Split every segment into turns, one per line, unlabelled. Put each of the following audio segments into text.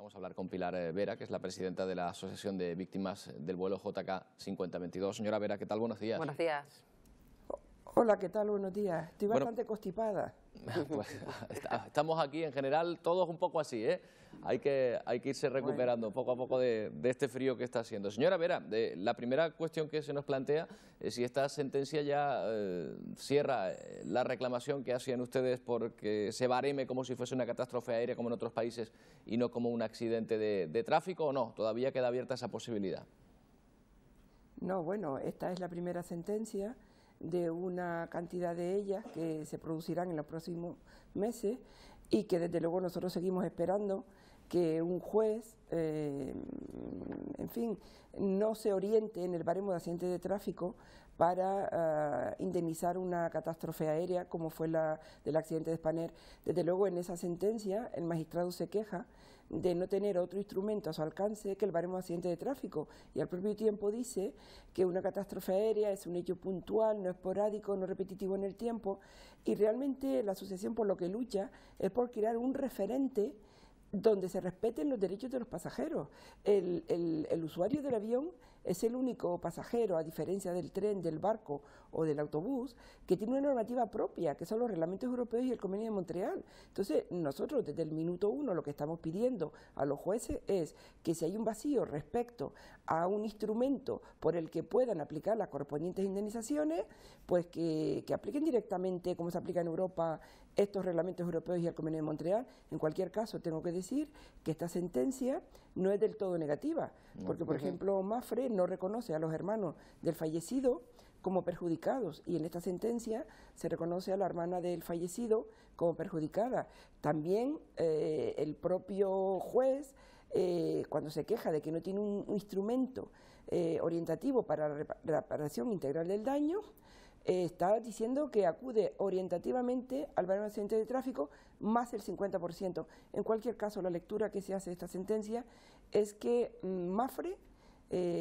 Vamos a hablar con Pilar Vera, que es la presidenta de la Asociación de Víctimas del Vuelo JK 5022. Señora Vera, ¿qué tal? Buenos días.
Buenos días.
Hola, ¿qué tal? Buenos días. Estoy bastante constipada.
Pues, estamos aquí en general todos un poco así, ¿eh? Hay que irse recuperando poco a poco de este frío que está haciendo. Señora Vera, la primera cuestión que se nos plantea es si esta sentencia ya cierra la reclamación que hacían ustedes porque se bareme como si fuese una catástrofe aérea como en otros países y no como un accidente de tráfico, o no, todavía queda abierta esa posibilidad.
No, bueno, esta es la primera sentencia de una cantidad de ellas que se producirán en los próximos meses y que desde luego nosotros seguimos esperando que un juez, en fin, no se oriente en el baremo de accidentes de tráfico para indemnizar una catástrofe aérea como fue la del accidente de Spanair. Desde luego en esa sentencia el magistrado se queja de no tener otro instrumento a su alcance que el baremo de accidentes de tráfico y al propio tiempo dice que una catástrofe aérea es un hecho puntual, no esporádico, no repetitivo en el tiempo, y realmente la asociación por lo que lucha es por crear un referente donde se respeten los derechos de los pasajeros. El usuario del avión es el único pasajero, a diferencia del tren, del barco o del autobús, que tiene una normativa propia, que son los reglamentos europeos y el Convenio de Montreal. Entonces, nosotros desde el minuto uno lo que estamos pidiendo a los jueces es que si hay un vacío respecto a un instrumento por el que puedan aplicar las correspondientes indemnizaciones, pues que apliquen directamente, como se aplica en Europa, estos reglamentos europeos y el Convenio de Montreal. En cualquier caso, tengo que decir que esta sentencia no es del todo negativa, porque, por ejemplo, Mapfre no reconoce a los hermanos del fallecido como perjudicados y en esta sentencia se reconoce a la hermana del fallecido como perjudicada. También el propio juez, cuando se queja de que no tiene un instrumento orientativo para la reparación integral del daño, está diciendo que acude orientativamente al baremo de accidentes de tráfico más el 50%. En cualquier caso, la lectura que se hace de esta sentencia es que Mapfre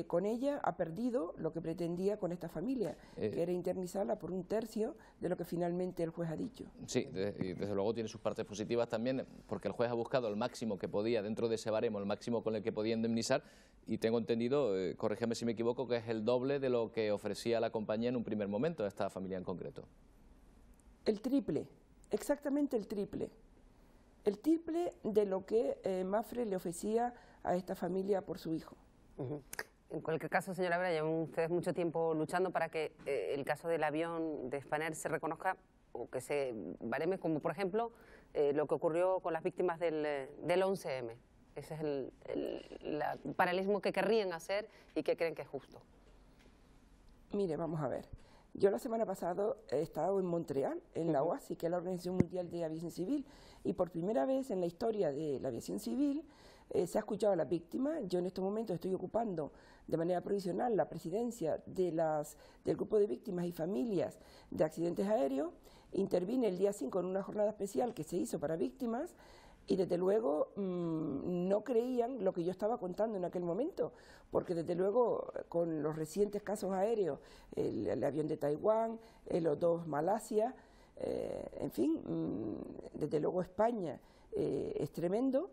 con ella ha perdido lo que pretendía con esta familia, que era indemnizarla por un tercio de lo que finalmente el juez ha dicho.
Sí, y desde luego tiene sus partes positivas también, porque el juez ha buscado el máximo que podía dentro de ese baremo, el máximo con el que podía indemnizar, y tengo entendido, corrígeme si me equivoco, que es el doble de lo que ofrecía la compañía en un primer momento a esta familia en concreto.
El triple, exactamente el triple. El triple de lo que Mapfre le ofrecía a esta familia por su hijo.
En cualquier caso, señora Vera, llevan ustedes mucho tiempo luchando para que el caso del avión de Spanair se reconozca o que se bareme, como por ejemplo lo que ocurrió con las víctimas del 11M. Ese es el paralelismo que querrían hacer y que creen que es justo.
Mire, vamos a ver. Yo la semana pasada he estado en Montreal, en la OASI, que es la Organización Mundial de Aviación Civil, y por primera vez en la historia de la aviación civil se ha escuchado a las víctimas. Yo en estos momentos estoy ocupando de manera provisional la presidencia del grupo de víctimas y familias de accidentes aéreos. Intervine el día 5 en una jornada especial que se hizo para víctimas, y desde luego no creían lo que yo estaba contando en aquel momento, porque desde luego con los recientes casos aéreos, el avión de Taiwán, los dos Malasia, en fin, desde luego España, es tremendo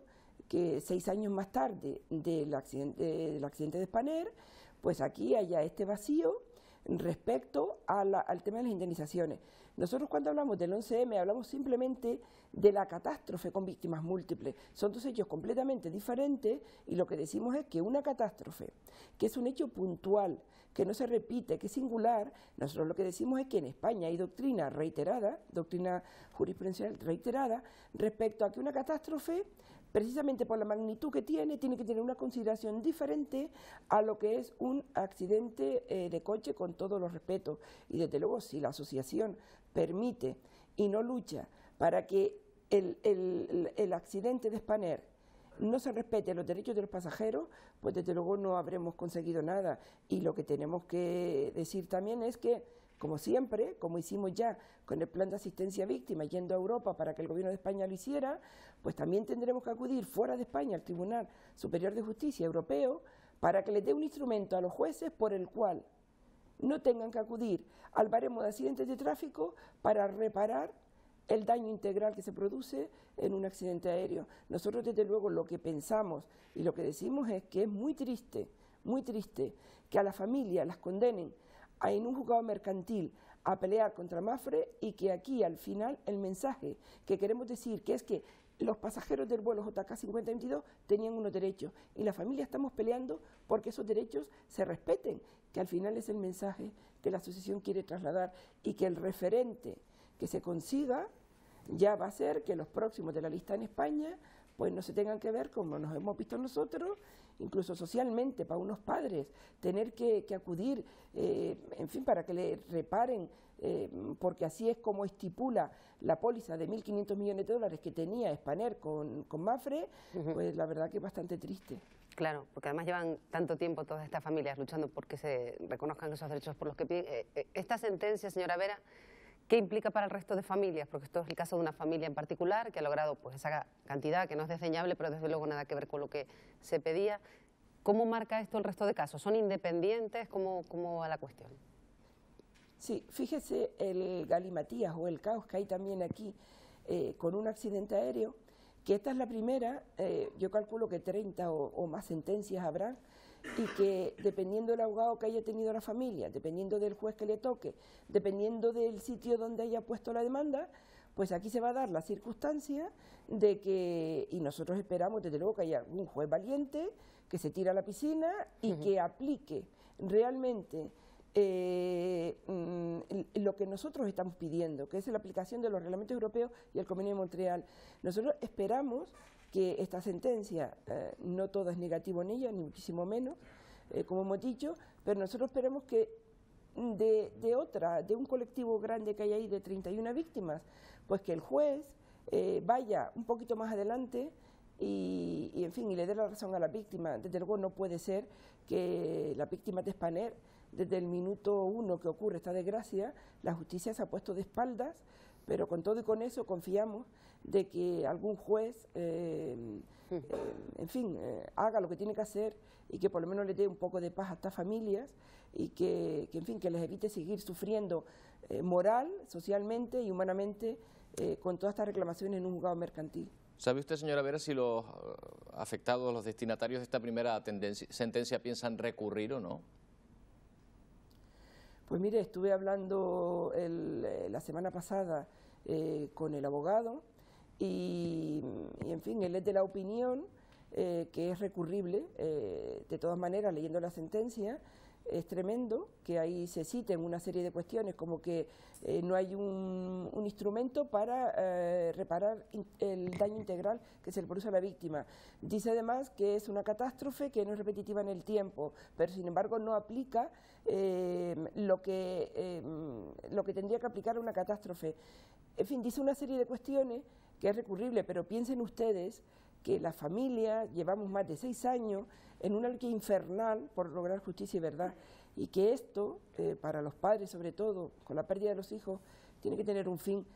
que 6 años más tarde del accidente de Spanair, pues aquí haya este vacío respecto al tema de las indemnizaciones. Nosotros cuando hablamos del 11M hablamos simplemente de la catástrofe con víctimas múltiples. Son dos hechos completamente diferentes y lo que decimos es que una catástrofe, que es un hecho puntual, que no se repite, que es singular, nosotros lo que decimos es que en España hay doctrina reiterada, doctrina jurisprudencial reiterada, respecto a que una catástrofe, precisamente por la magnitud que tiene que tener una consideración diferente a lo que es un accidente de coche, con todos los respetos. Y desde luego, si la asociación permite y no lucha para que el accidente de Spanair no se respete los derechos de los pasajeros, pues desde luego no habremos conseguido nada. Y lo que tenemos que decir también es que, como siempre, como hicimos ya con el plan de asistencia a víctimas yendo a Europa para que el gobierno de España lo hiciera, pues también tendremos que acudir fuera de España al Tribunal Superior de Justicia Europeo para que les dé un instrumento a los jueces por el cual no tengan que acudir al baremo de accidentes de tráfico para reparar el daño integral que se produce en un accidente aéreo. Nosotros, desde luego, lo que pensamos y lo que decimos es que es muy triste que a las familias las condenen en un juzgado mercantil a pelear contra Mapfre, y que aquí al final el mensaje que queremos decir, que es que los pasajeros del vuelo JK 5022 tenían unos derechos y la familia estamos peleando porque esos derechos se respeten, que al final es el mensaje que la asociación quiere trasladar, y que el referente que se consiga ya va a ser que los próximos de la lista en España pues no se tengan que ver como nos hemos visto nosotros, incluso socialmente, para unos padres, tener que acudir, en fin, para que le reparen, porque así es como estipula la póliza de 1.500 millones de dólares que tenía Spanair con Mapfre, pues la verdad que es bastante triste.
Claro, porque además llevan tanto tiempo todas estas familias luchando porque se reconozcan esos derechos por los que piden. Esta sentencia, señora Vera, ¿qué implica para el resto de familias? Porque esto es el caso de una familia en particular que ha logrado pues esa cantidad que no es desdeñable, pero desde luego nada que ver con lo que se pedía. ¿Cómo marca esto el resto de casos? ¿Son independientes? ¿Cómo va la cuestión?
Sí, fíjese el galimatías o el caos que hay también aquí con un accidente aéreo, que esta es la primera, yo calculo que 30 o más sentencias habrá, y que dependiendo del abogado que haya tenido la familia, dependiendo del juez que le toque, dependiendo del sitio donde haya puesto la demanda, pues aquí se va a dar la circunstancia de que, y nosotros esperamos desde luego que haya un juez valiente que se tire a la piscina y que aplique realmente lo que nosotros estamos pidiendo, que es la aplicación de los reglamentos europeos y el Convenio de Montreal. Nosotros esperamos que esta sentencia, no todo es negativo en ella, ni muchísimo menos, como hemos dicho, pero nosotros esperamos que de un colectivo grande que hay ahí de 31 víctimas, pues que el juez vaya un poquito más adelante y en fin, y le dé la razón a la víctima. Desde luego no puede ser que la víctima de Spanair, desde el minuto 1 que ocurre esta desgracia, la justicia se ha puesto de espaldas, pero con todo y con eso confiamos de que algún juez, en fin, haga lo que tiene que hacer y que por lo menos le dé un poco de paz a estas familias y que en fin, que les evite seguir sufriendo moral, socialmente y humanamente con todas estas reclamaciones en un juzgado mercantil.
¿Sabe usted, señora Vera, si los afectados, los destinatarios de esta primera sentencia piensan recurrir o no?
Pues mire, estuve hablando la semana pasada con el abogado y en fin, él es de la opinión que es recurrible. De todas maneras, leyendo la sentencia, es tremendo que ahí se citen una serie de cuestiones como que no hay un instrumento para reparar el daño integral que se le produce a la víctima. Dice además que es una catástrofe que no es repetitiva en el tiempo, pero sin embargo no aplica lo que tendría que aplicar a una catástrofe. En fin, dice una serie de cuestiones que es recurrible, pero piensen ustedes que la familia llevamos más de 6 años en una lucha infernal por lograr justicia y verdad, y que esto, para los padres sobre todo, con la pérdida de los hijos, tiene que tener un fin.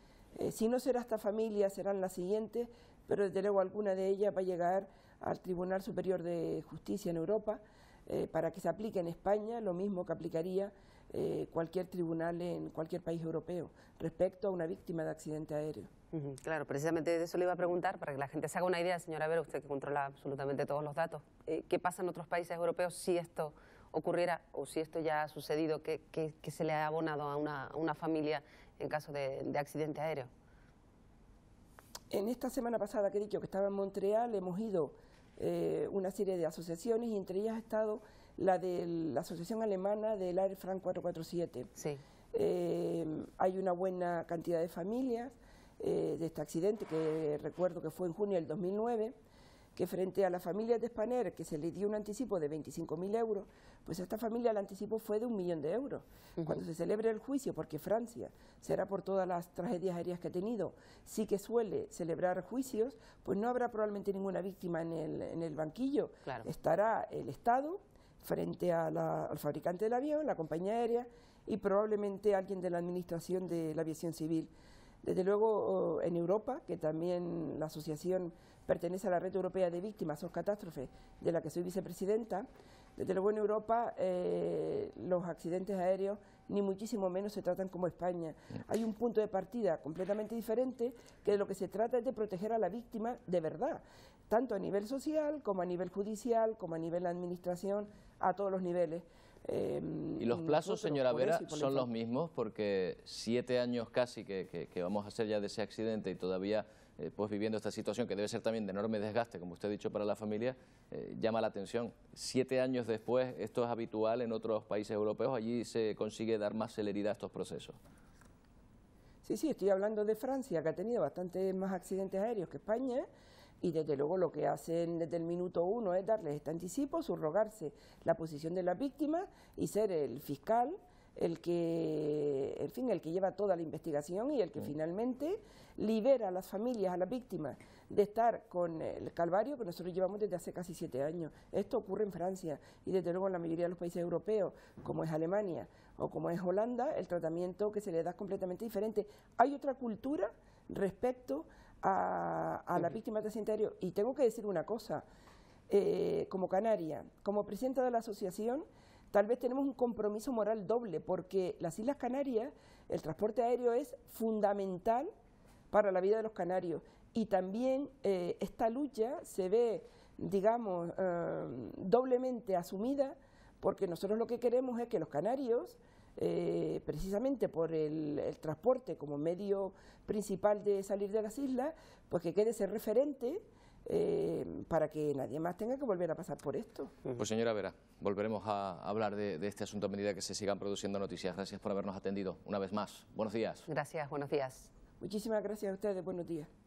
Si no será esta familia, serán las siguientes, pero desde luego alguna de ellas va a llegar al Tribunal Superior de Justicia en Europa para que se aplique en España lo mismo que aplicaría cualquier tribunal en cualquier país europeo respecto a una víctima de accidente aéreo.
Claro, precisamente de eso le iba a preguntar, para que la gente se haga una idea, señora Vera, usted que controla absolutamente todos los datos. ¿Qué pasa en otros países europeos si esto ocurriera o si esto ya ha sucedido, que se le ha abonado a una familia en caso de accidente aéreo?
En esta semana pasada que he dicho que estaba en Montreal, hemos ido una serie de asociaciones y entre ellas ha estado la de la Asociación Alemana del Air France 447.
Sí.
Hay una buena cantidad de familias de este accidente, que recuerdo que fue en junio del 2009, que frente a la familia de Spanair, que se le dio un anticipo de 25.000 euros, pues a esta familia el anticipo fue de 1 millón de euros. Cuando se celebre el juicio, porque Francia será por todas las tragedias aéreas que ha tenido, sí que suele celebrar juicios, pues no habrá probablemente ninguna víctima en el banquillo.
Claro.
Estará el Estado frente al fabricante del avión, la compañía aérea, y probablemente alguien de la Administración de la Aviación Civil. Desde luego, en Europa, que también la asociación pertenece a la Red Europea de Víctimas o Catástrofes, de la que soy vicepresidenta, Desde luego en Europa los accidentes aéreos ni muchísimo menos se tratan como España. Hay un punto de partida completamente diferente, que de lo que se trata es de proteger a la víctima de verdad, tanto a nivel social como a nivel judicial, como a nivel administración, a todos los niveles.
¿Y los plazos, señora Vera, son los mismos? Porque 7 años casi que vamos a hacer ya de ese accidente y todavía pues viviendo esta situación, que debe ser también de enorme desgaste, como usted ha dicho, para la familia, llama la atención. 7 años después, esto es habitual en otros países europeos, allí se consigue dar más celeridad a estos procesos.
Sí, estoy hablando de Francia, que ha tenido bastantes más accidentes aéreos que España, y desde luego lo que hacen desde el minuto 1 es darles este anticipo, subrogarse la posición de las víctimas y ser el fiscal el que lleva toda la investigación y el que finalmente libera a las familias, a las víctimas, de estar con el calvario que nosotros llevamos desde hace casi 7 años. Esto ocurre en Francia y desde luego en la mayoría de los países europeos, como es Alemania o como es Holanda, el tratamiento que se le da es completamente diferente. Hay otra cultura respecto a las víctimas de accidentes aéreos. Y tengo que decir una cosa, como canaria, como presidenta de la asociación, tal vez tenemos un compromiso moral doble, porque las Islas Canarias, el transporte aéreo es fundamental para la vida de los canarios. Y también esta lucha se ve, digamos, doblemente asumida, porque nosotros lo que queremos es que los canarios, precisamente por el transporte como medio principal de salir de las islas, pues que quede ese referente para que nadie más tenga que volver a pasar por esto.
Pues señora Vera, volveremos a hablar de este asunto a medida que se sigan produciendo noticias. Gracias por habernos atendido una vez más. Buenos días.
Gracias, buenos días.
Muchísimas gracias a ustedes, buenos días.